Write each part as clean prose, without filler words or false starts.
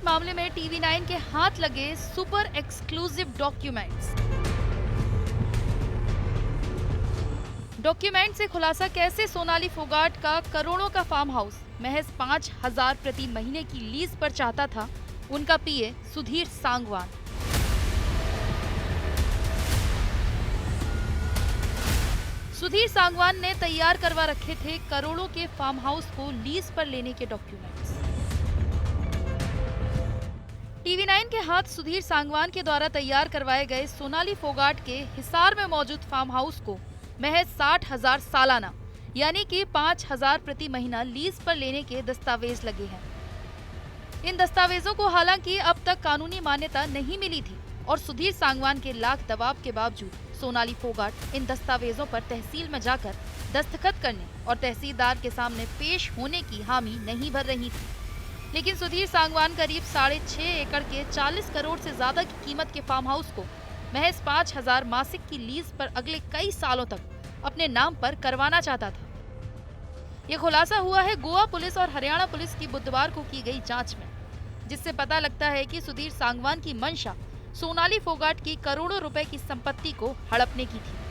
फोगाट मामले में टीवी9 के हाथ लगे सुपर एक्सक्लूसिव डॉक्यूमेंट से खुलासा कैसे सोनाली फोगाट का करोड़ों का फार्म हाउस महज 5,000 प्रति महीने की लीज पर चाहता था उनका पीए सुधीर सांगवान। सुधीर सांगवान ने तैयार करवा रखे थे करोड़ों के फार्म हाउस को लीज पर लेने के डॉक्यूमेंट्स। टीवी9 के हाथ सुधीर सांगवान के द्वारा तैयार करवाए गए सोनाली फोगाट के हिसार में मौजूद फार्म हाउस को महज 60,000 सालाना यानी कि 5,000 प्रति महीना लीज पर लेने के दस्तावेज लगे हैं। इन दस्तावेजों को हालांकि अब तक कानूनी मान्यता नहीं मिली थी और सुधीर सांगवान के लाख दबाव के बावजूद सोनाली फोगाट इन दस्तावेजों पर तहसील में जाकर दस्तखत करने और तहसीलदार के सामने पेश होने की हामी नहीं भर रही थी। लेकिन सुधीर सांगवान करीब 6.5 एकड़ के 40 करोड़ से ज्यादा की कीमत के फार्म हाउस को महज 5,000 मासिक की लीज पर अगले कई सालों तक अपने नाम पर करवाना चाहता था। ये खुलासा हुआ है गोवा पुलिस और हरियाणा पुलिस की बुधवार को की गई जांच में, जिससे पता लगता है कि सुधीर सांगवान की मंशा सोनाली फोगाट की करोड़ों रुपए की संपत्ति को हड़पने की थी।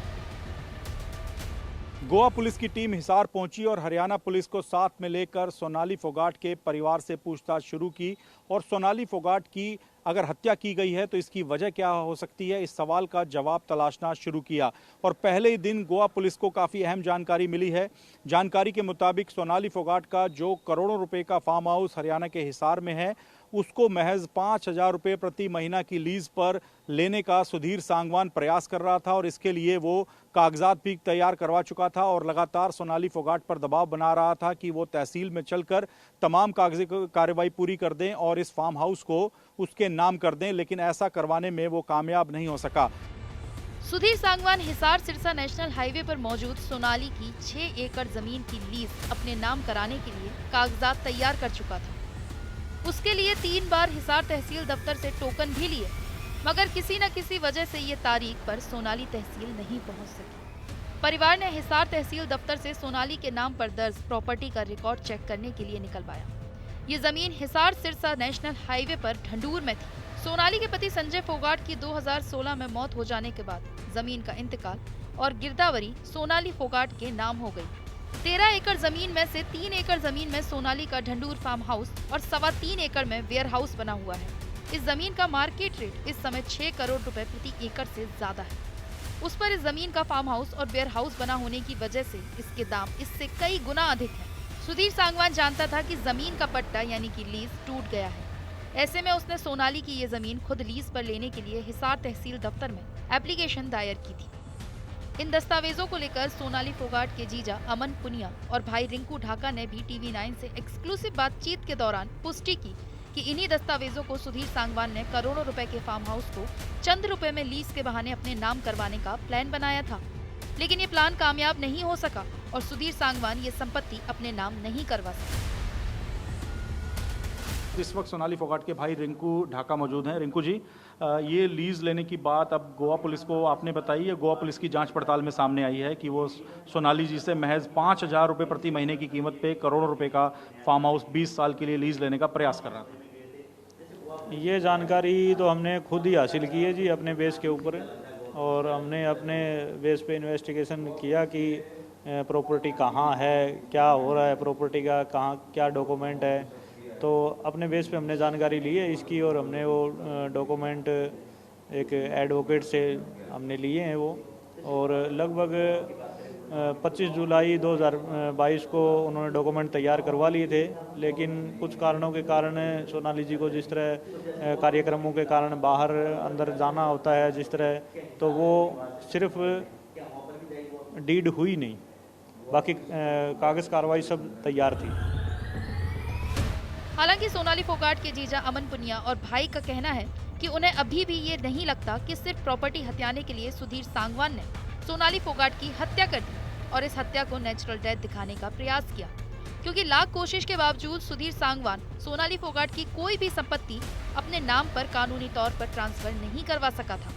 गोवा पुलिस की टीम हिसार पहुंची और हरियाणा पुलिस को साथ में लेकर सोनाली फोगाट के परिवार से पूछताछ शुरू की और सोनाली फोगाट की अगर हत्या की गई है तो इसकी वजह क्या हो सकती है, इस सवाल का जवाब तलाशना शुरू किया। और पहले ही दिन गोवा पुलिस को काफ़ी अहम जानकारी मिली है। जानकारी के मुताबिक सोनाली फोगाट का जो करोड़ों रुपए का फार्म हाउस हरियाणा के हिसार में है उसको महज 5,000 रुपये प्रति महीना की लीज पर लेने का सुधीर सांगवान प्रयास कर रहा था और इसके लिए वो कागजात भी तैयार करवा चुका था और लगातार सोनाली फोगाट पर दबाव बना रहा था कि वो तहसील में चलकर तमाम कागजी कार्रवाई पूरी कर दें और इस फार्म हाउस को उसके नाम कर दें, लेकिन ऐसा करवाने में वो कामयाब नहीं हो सका। सुधीर सांगवान हिसार सिरसा नेशनल हाईवे पर मौजूद सोनाली की 6 एकड़ जमीन की लीज अपने नाम कराने के लिए कागजात तैयार कर चुका था। उसके लिए 3 बार हिसार तहसील दफ्तर से टोकन भी लिए, मगर किसी न किसी वजह से ये तारीख पर सोनाली तहसील नहीं पहुंच सकी। परिवार ने हिसार तहसील दफ्तर से सोनाली के नाम पर दर्ज प्रॉपर्टी का रिकॉर्ड चेक करने के लिए निकलवाया। ये जमीन हिसार सिरसा नेशनल हाईवे पर ढंडूर में थी। सोनाली के पति संजय फोगाट की 2016 में मौत हो जाने के बाद जमीन का इंतकाल और गिरदावरी सोनाली फोगाट के नाम हो गई। 13 एकड़ जमीन में से 3 एकड़ जमीन में सोनाली का ढंडूर फार्म हाउस और 3.25 एकड़ में वेयर हाउस बना हुआ है। इस जमीन का मार्केट रेट इस समय 6 करोड़ रुपए प्रति एकड़ से ज्यादा है। उस पर इस जमीन का फार्म हाउस और वेयर हाउस बना होने की वजह से इसके दाम इससे कई गुना अधिक है। सुधीर सांगवान जानता था कि जमीन का पट्टा यानी कि लीज टूट गया है। ऐसे में उसने सोनाली की ये जमीन खुद लीज पर लेने के लिए हिसार तहसील दफ्तर में एप्लीकेशन दायर की थी। इन दस्तावेजों को लेकर सोनाली फोगाट के जीजा अमन पुनिया और भाई रिंकू ढाका ने भी टीवी9 से एक्सक्लूसिव बातचीत के दौरान पुष्टि की कि इन्हीं दस्तावेजों को सुधीर सांगवान ने करोड़ों रुपए के फार्म हाउस को चंद रुपए में लीज के बहाने अपने नाम करवाने का प्लान बनाया था। लेकिन ये प्लान कामयाब नहीं हो सका और सुधीर सांगवान ये संपत्ति अपने नाम नहीं करवा सका। इस वक्त सोनाली फोगाट के भाई रिंकू ढाका मौजूद हैं। रिंकू जी, ये लीज लेने की बात अब गोवा पुलिस को आपने बताई है। गोवा पुलिस की जांच पड़ताल में सामने आई है कि वो सोनाली जी से महज 5,000 रुपये प्रति महीने की कीमत पे करोड़ों रुपए का फार्म हाउस 20 साल के लिए लीज लेने का प्रयास कर रहा था। ये जानकारी तो हमने खुद ही हासिल की है जी, अपने बेस के ऊपर, और हमने अपने बेस पे इन्वेस्टिगेशन किया कि प्रॉपर्टी कहाँ है, क्या हो रहा है प्रॉपर्टी का, कहाँ क्या डॉक्यूमेंट है। तो अपने बेस पे हमने जानकारी ली है इसकी और हमने वो डॉक्यूमेंट एक एडवोकेट से हमने लिए हैं वो, और लगभग 25 जुलाई 2022 को उन्होंने डॉक्यूमेंट तैयार करवा लिए थे। लेकिन कुछ कारणों के कारण सोनाली जी को जिस तरह कार्यक्रमों के कारण बाहर अंदर जाना होता है जिस तरह, तो वो सिर्फ डीड हुई नहीं, बाकी कागज कार्रवाई सब तैयार थी। हालांकि सोनाली फोगाट के जीजा अमन पुनिया और भाई का कहना है कि उन्हें अभी भी ये नहीं लगता कि सिर्फ प्रॉपर्टी हथियाने के लिए सुधीर सांगवान ने सोनाली फोगाट की हत्या कर दी और इस हत्या को नेचुरल डेथ दिखाने का प्रयास किया, क्योंकि लाख कोशिश के बावजूद सुधीर सांगवान सोनाली फोगाट की कोई भी संपत्ति अपने नाम पर कानूनी तौर पर ट्रांसफर नहीं करवा सका था।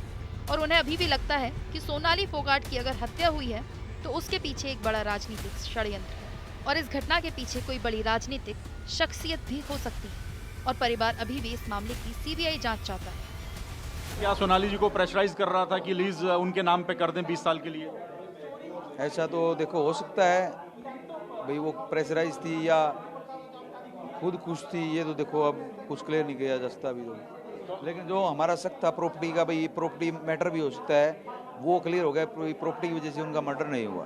और उन्हें अभी भी लगता है कि सोनाली फोगाट की अगर हत्या हुई है तो उसके पीछे एक बड़ा राजनीतिक षड्यंत्र है और इस घटना के पीछे कोई बड़ी राजनीतिक शख्सियत भी हो सकती है। और परिवार अभी भी इस मामले की सीबीआई जांच चाहता है। क्या सोनाली जी को प्रेशराइज कर रहा था कि लीज उनके नाम पे कर दें 20 साल के लिए? ऐसा तो देखो हो सकता है भाई, वो प्रेशराइज थी या खुद खुश थी, ये तो देखो अब कुछ क्लियर नहीं किया जा सकता अभी तो। लेकिन जो हमारा शक था प्रॉपर्टी का, भाई प्रॉपर्टी मैटर भी हो सकता है, वो क्लियर हो गया। प्रॉपर्टी की वजह से उनका मर्डर नहीं हुआ,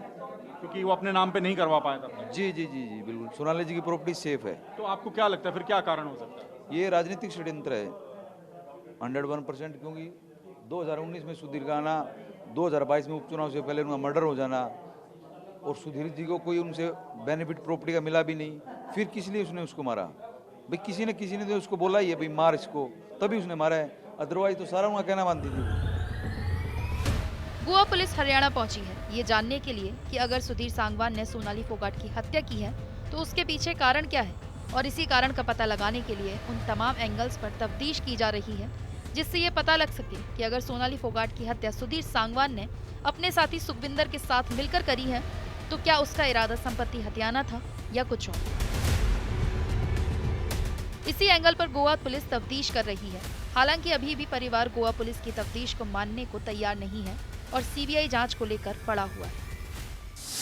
क्योंकि वो अपने नाम पे नहीं करवा पाया था। जी जी जी जी बिल्कुल। सोनाली जी की प्रॉपर्टी सेफ है। तो आपको क्या लगता है फिर क्या कारण हो सकता है? ये राजनीतिक षड्यंत्र है 101%, क्योंकि 2019 में सुधीर का आना, 2022 में उपचुनाव से पहले उनका मर्डर हो जाना, और सुधीर जी को कोई उनसे बेनिफिट प्रॉपर्टी का मिला भी नहीं, फिर किस लिए उसने उसको मारा? भाई किसी ने तो उसको बोला ही है भाई मार इसको, तभी उसने मारा है, अदरवाइज तो सारा उनका कहना मानती थी। गोवा पुलिस हरियाणा पहुंची है ये जानने के लिए कि अगर सुधीर सांगवान ने सोनाली फोगाट की हत्या की है तो उसके पीछे कारण क्या है, और इसी कारण का पता लगाने के लिए उन तमाम एंगल्स पर तफ्तीश की जा रही है, जिससे ये पता लग सके कि अगर सोनाली फोगाट की हत्या सुधीर सांगवान ने अपने साथी सुखविंदर के साथ मिलकर करी है तो क्या उसका इरादा संपत्ति हथियाना था या कुछ और। इसी एंगल पर गोवा पुलिस तफ्तीश कर रही है। हालांकि अभी भी परिवार गोवा पुलिस की तफ्तीश को मानने को तैयार नहीं है और सीबीआई जांच को लेकर पड़ा हुआ है।